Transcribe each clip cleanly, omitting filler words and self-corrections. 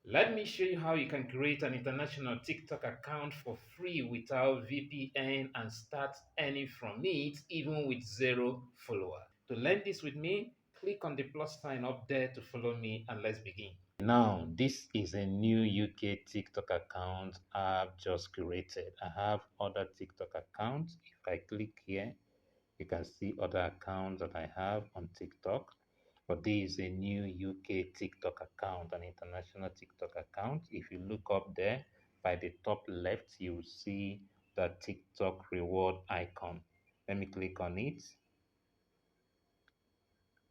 Let me show you how you can create an international TikTok account for free without VPN and start earning from it even with zero follower. To learn this with me, click on the plus sign up there to follow me and let's begin. Now, this is a new UK TikTok account I've just created. I have other TikTok accounts. If I click here, you can see other accounts that I have on TikTok. But this is a new UK TikTok account, an international TikTok account. If you look up there by the top left, you will see the TikTok reward icon. Let me click on it.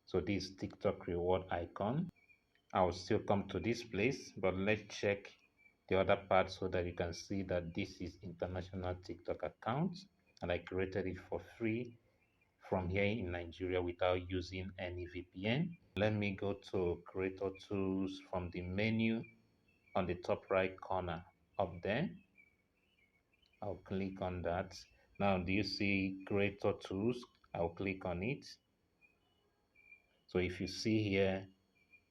So this TikTok reward icon. I will still come to this place, but let's check the other part so that you can see that this is international TikTok account and I created it for free from here in Nigeria without using any VPN. Let me go to creator tools from the menu on the top right corner up there. I'll click on that. Now, do you see creator tools? I'll click on it. So if you see here,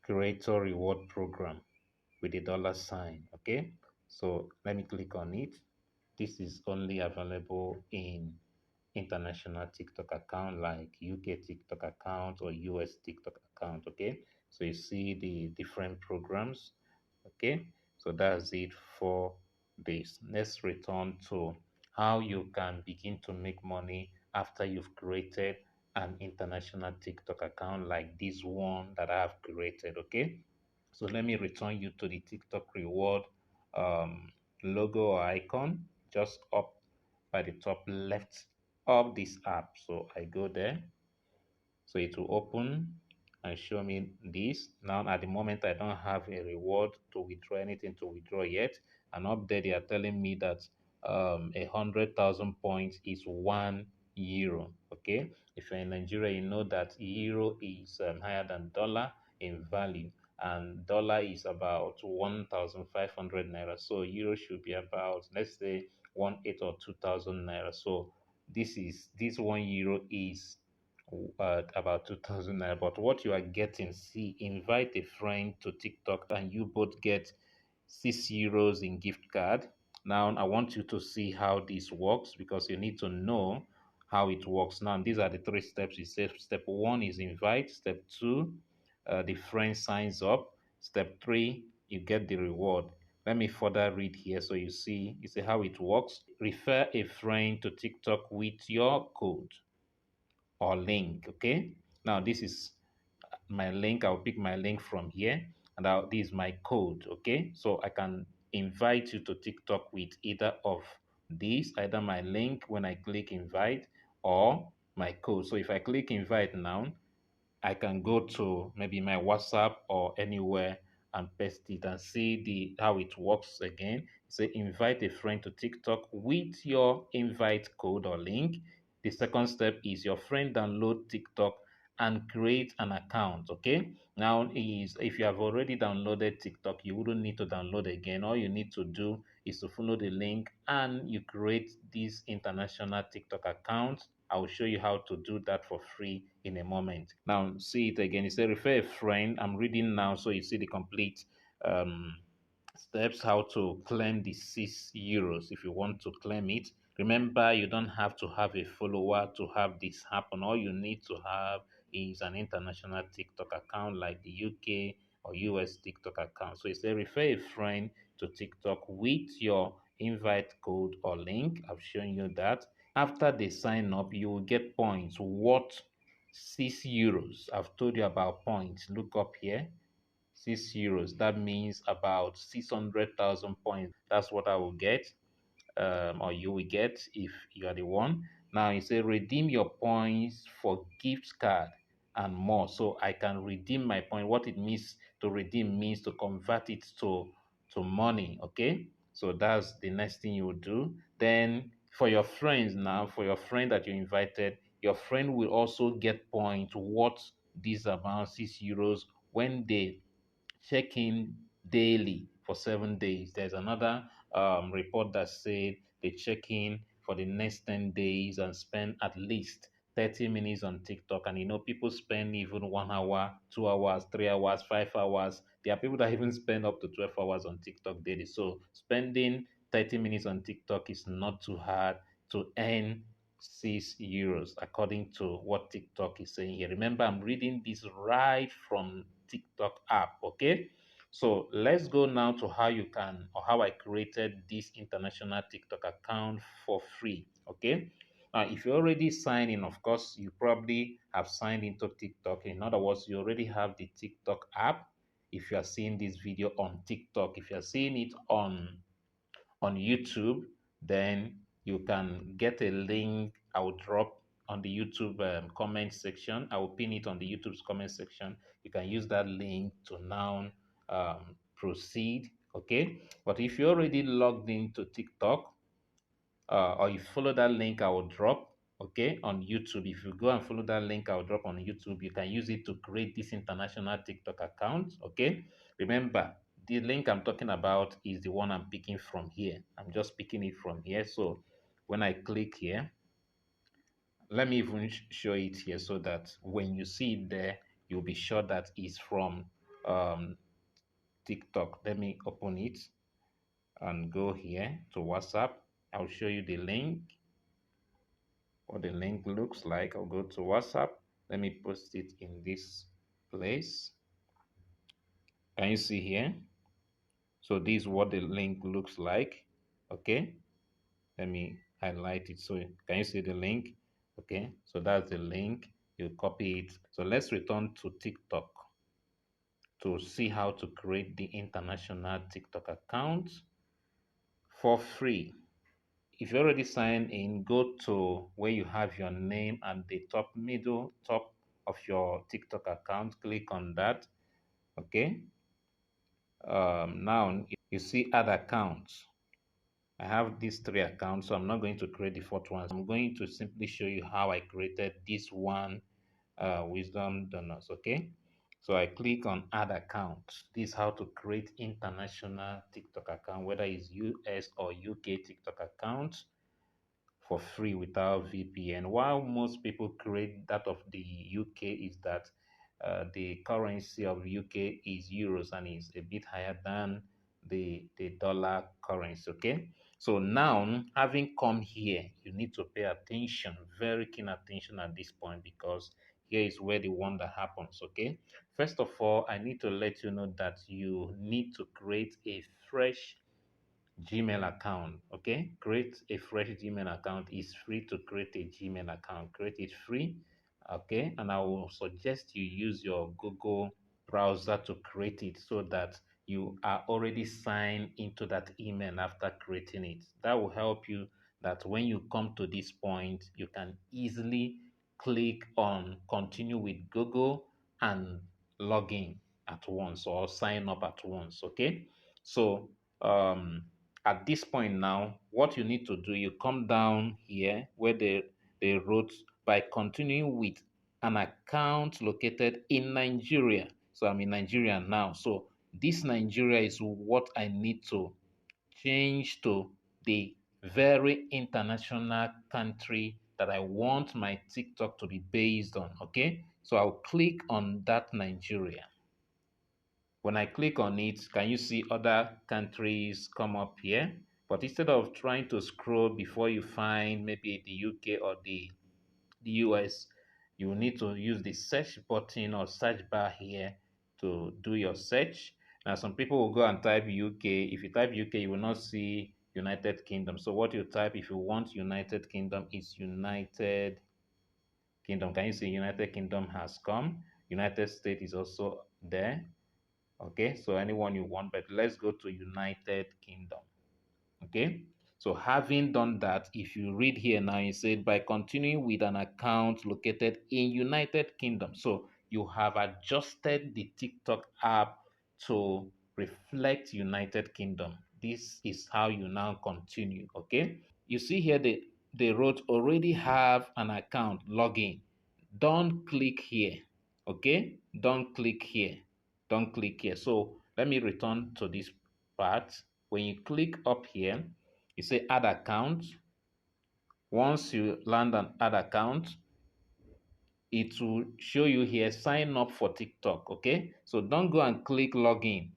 creator reward program with the dollar sign, okay? So let me click on it. This is only available in international TikTok account like UK TikTok account or US TikTok account. Okay, so you see the different programs. Okay, so that's it for this. Let's return to how you can begin to make money after you've created an international TikTok account like this one that I have created. Okay, so let me return you to the TikTok reward um, logo or icon just up by the top left of this app. So I go there, so it will open and show me this. Now at the moment I don't have a reward to withdraw, anything to withdraw yet, and up there they are telling me that 100,000 points is €1. Okay, if you're in Nigeria you know that euro is higher than dollar in value, and dollar is about 1,500 naira, so euro should be about, let's say, 1,800 or 2,000 naira. So this €1 is about 2,000 naira. But what you are getting, see, invite a friend to TikTok and you both get €6 in gift card. Now I want you to see how this works because you need to know how it works. Now these are the three steps. You say step one is invite, step two, the friend signs up, step three, you get the reward. Let me further read here so you see how it works. Refer a friend to TikTok with your code or link. Okay, now this is my link. I'll pick my link from here, and this is my code. Okay, so I can invite you to TikTok with either of these, either my link when I click invite or my code. So if I click invite now, I can go to maybe my WhatsApp or anywhere and paste it and see the how it works again. Say invite a friend to TikTok with your invite code or link. The second step is your friend download TikTok and create an account. Okay. Now is if you have already downloaded TikTok, you wouldn't need to download again. All you need to do is to follow the link and you create this international TikTok account. I will show you how to do that for free in a moment. Now, see it again. It says refer a friend. I'm reading now, so you see the complete um, steps how to claim the €6 if you want to claim it. Remember, you don't have to have a follower to have this happen. All you need to have is an international TikTok account like the UK or US TikTok account. So it says refer a friend to TikTok with your invite code or link. I've shown you that. After they sign up, you will get points worth €6. I've told you about points. Look up here. €6. That means about 600,000 points. That's what I will get, or you will get if you are the one. Now you say redeem your points for gift card and more. So I can redeem my point. What it means to redeem means to convert it to money. Okay. So that's the next thing you will do. Then for your friends now, for your friend that you invited, your friend will also get points worth this amount, €6, when they check in daily for 7 days. There's another report that said they check in for the next 10 days and spend at least 30 minutes on TikTok. And you know, people spend even 1 hour, 2 hours, 3 hours, 5 hours, There are people that even spend up to 12 hours on TikTok daily. So spending 30 minutes on TikTok is not too hard to earn €6 according to what TikTok is saying here. Remember, I'm reading this right from TikTok app. Okay. So let's go now to how you can, or how I created this international TikTok account for free. Okay. If you already signed in, of course, you probably have signed into TikTok. In other words, you already have the TikTok app. If you are seeing this video on TikTok, if you are seeing it on YouTube, then you can get a link. I will drop on the YouTube comment section. I will pin it on the YouTube's comment section. You can use that link to now proceed. Okay. But if you're already logged into TikTok, or you follow that link I will drop, okay, on YouTube. If you go and follow that link I will drop on YouTube, you can use it to create this international TikTok account. Okay. Remember, the link I'm talking about is the one I'm picking from here. I'm just picking it from here. So when I click here, let me even show it here so that when you see it there, you'll be sure that it's from TikTok. Let me open it and go here to WhatsApp. I'll show you the link, what the link looks like. I'll go to WhatsApp. Let me post it in this place. Can you see here? So this is what the link looks like. Okay. Let me highlight it. So can you see the link? Okay. So that's the link. You copy it. So let's return to TikTok to see how to create the international TikTok account for free. If you already signed in, go to where you have your name at the top, middle top of your TikTok account. Click on that. Okay. Now you see add accounts. I have these three accounts, so I'm not going to create the fourth one. I'm going to simply show you how I created this one, Wisdom Donors. Okay. So I click on add account. This is how to create international TikTok account, whether it's US or UK TikTok account, for free without VPN. While most people create that of the UK, is that the currency of UK is euros and is a bit higher than the dollar currency. Okay. So now, having come here, you need to pay attention, very keen attention at this point, because here is where the wonder happens. Okay. First of all, I need to let you know that you need to create a fresh Gmail account. Okay, create a fresh Gmail account. It's free to create a Gmail account. Create it free. Okay, and I will suggest you use your Google browser to create it so that you are already signed into that email after creating it. That will help you that when you come to this point, you can easily click on continue with Google and log in at once, or sign up at once. Okay, so at this point now, what you need to do, you come down here where they wrote by continuing with an account located in Nigeria. So I'm in Nigeria now. So this Nigeria is what I need to change to the very international country that I want my TikTok to be based on. Okay. So I'll click on that Nigeria. When I click on it, can you see other countries come up here? But instead of trying to scroll before you find maybe the UK or the US, you need to use the search button or search bar here to do your search. Now, some people will go and type UK. If you type UK, you will not see United Kingdom. So what you type if you want United Kingdom is United Kingdom. Can you see United Kingdom has come? United States is also there. Okay, so anyone you want, but let's go to United Kingdom. Okay, so having done that, if you read here now, it said by continuing with an account located in United Kingdom. So you have adjusted the TikTok app to reflect United Kingdom. This is how you now continue. Okay, you see here they wrote already have an account, login. Don't click here. Okay, don't click here. Don't click here. So let me return to this part. When you click up here, you say add account. Once you land on add account, it will show you here sign up for TikTok. Okay, so don't go and click login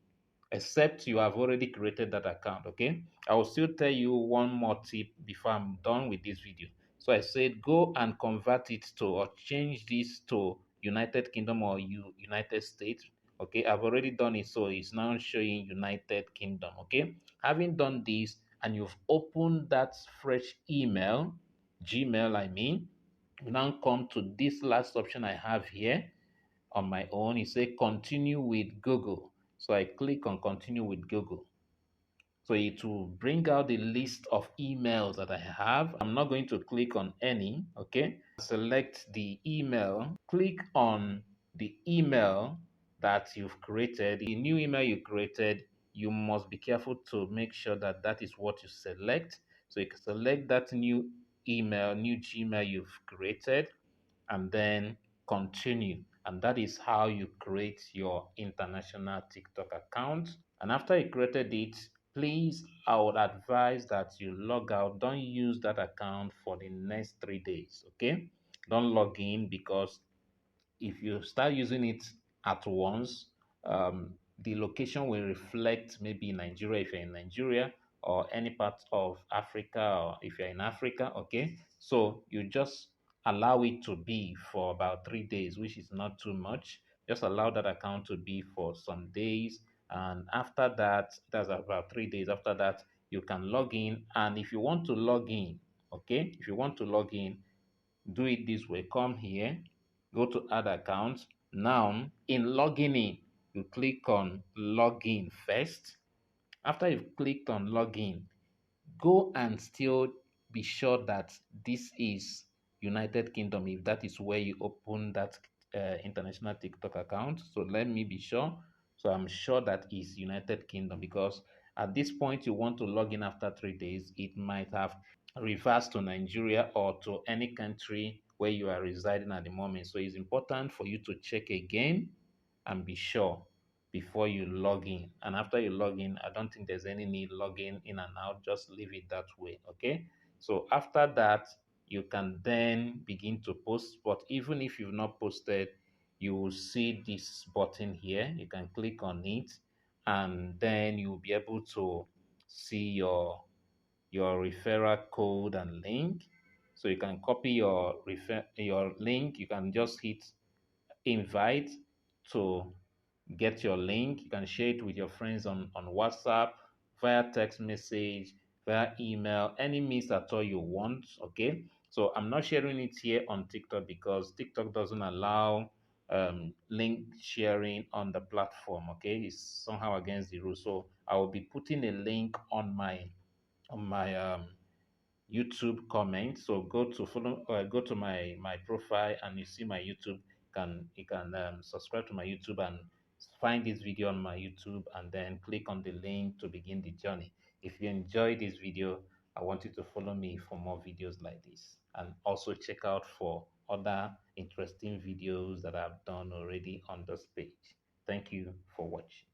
except you have already created that account. Okay, I will still tell you one more tip before I'm done with this video. So I said go and convert it to or change this to United Kingdom or United States. Okay, I've already done it, so it's now showing United Kingdom. Okay, having done this and you've opened that fresh email, Gmail I mean, you now come to this last option I have here on my own. It says continue with Google. So I click on continue with Google. So it will bring out the list of emails that I have. I'm not going to click on any, okay? Select the email, click on the email that you've created. The new email you created, you must be careful to make sure that that is what you select. So you can select that new email, new Gmail you've created, and then continue. And that is how you create your international TikTok account. And after you created it, please, I would advise that you log out. Don't use that account for the next 3 days. Okay, don't log in, because if you start using it at once, the location will reflect maybe Nigeria if you're in Nigeria, or any part of Africa, or if you're in Africa. Okay, so you just allow it to be for about 3 days, which is not too much. Just allow that account to be for some days, and after that, that's about 3 days. After that, you can log in, and if you want to log in, okay, if you want to log in, do it this way. Come here, go to add account. Now in logging in, you click on login first. After you've clicked on login, go and still be sure that this is United Kingdom, if that is where you open that international TikTok account. So let me be sure. So I'm sure that is United Kingdom, because at this point you want to log in after 3 days. It might have reversed to Nigeria or to any country where you are residing at the moment. So it's important for you to check again and be sure before you log in. And after you log in, I don't think there's any need logging in and out. Just leave it that way. Okay. So after that, you can then begin to post. But even if you've not posted, you will see this button here. You can click on it, and then you'll be able to see your referral code and link. So you can copy your link. You can just hit invite to get your link. You can share it with your friends on WhatsApp, via text message, via email, any means at all you want. Okay. So I'm not sharing it here on TikTok because TikTok doesn't allow link sharing on the platform. Okay. It's somehow against the rules. So I will be putting a link on my YouTube comment. So go to my profile, and you see my YouTube. You can subscribe to my YouTube and find this video on my YouTube, and then click on the link to begin the journey. If you enjoy this video, I want you to follow me for more videos like this, and also check out for other interesting videos that I've done already on this page. Thank you for watching.